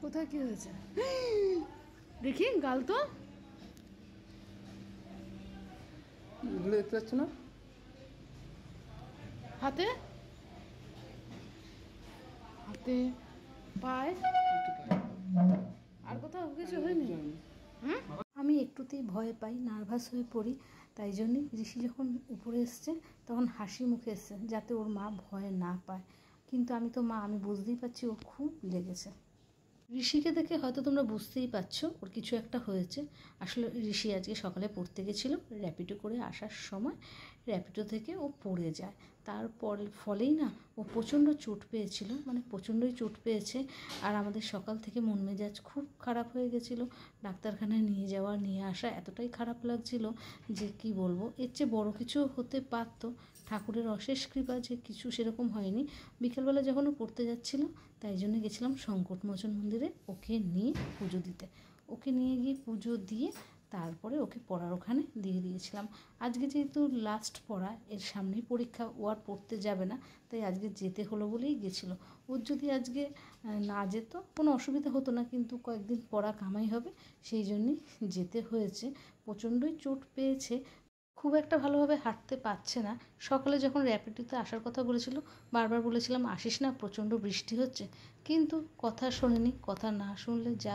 কোথায় কি হয়েছে দেখি, গাল তো এগুলো দেখতে পাচ্ছ না? হাতে হাতে পায়ে আর কোথাও কিছু হয়নি? আমি একটুতেই ভয় পাই, নার্ভাস হয়ে পড়ি। তাই জন্যই ঋষি যখন উপরে এসছে তখন হাসি মুখে এসছে, যাতে ওর মা ভয় না পায়। কিন্তু আমি তো মা, আমি বুঝতেই পারছি ওর খুব লেগেছে। ঋষিকে দেখে হয়তো তোমরা বুঝতেই পারছো ওর কিছু একটা হয়েছে। আসলে ঋষি আজকে সকালে পড়তে গেছিলো, র্যাপিডো করে আসার সময় র্যাপিডো থেকে ও পড়ে যায়। তারপর ফলেই না ও প্রচণ্ড চোট পেয়েছিল, মানে প্রচণ্ডই চোট পেয়েছে। আর আমাদের সকাল থেকে মন মেজাজ খুব খারাপ হয়ে গেছিলো। ডাক্তারখানায় নিয়ে যাওয়া নিয়ে আসা এতটাই খারাপ লাগছিল যে কি বলবো, এর চেয়ে বড় কিছু হতে পারতো। ঠাকুরের অশেষ কৃপা যে কিছু সেরকম হয়নি। বিকেলবেলা যখন ও পড়তে যাচ্ছিলো তাই জন্য গেছিলাম সংকটমোচন মন্দিরে ওকে নিয়ে পুজো দিতে। ওকে নিয়ে গিয়ে পুজো দিয়ে তারপরে ওকে পড়ার ওখানে দিয়ে দিয়েছিলাম। আজকে যেহেতু লাস্ট পড়া, এর সামনেই পরীক্ষা, ও আর পড়তে যাবে না, তাই আজকে যেতে হলো বলেই গেছিলো। ওর যদি আজকে না যেত কোনো অসুবিধা হতো না, কিন্তু কয়েকদিন পড়া কামাই হবে, সেই জন্যই যেতে হয়েছে। প্রচণ্ডই চোট পেয়েছে, খুব একটা ভালোভাবে হাঁটতে পারছে না। সকালে যখন র্যাপিডোতে আসার কথা বলেছিল বারবার বলেছিলাম আসিস না, প্রচণ্ড বৃষ্টি হচ্ছে, কিন্তু কথা শোনেনি। কথা না শুনলে যা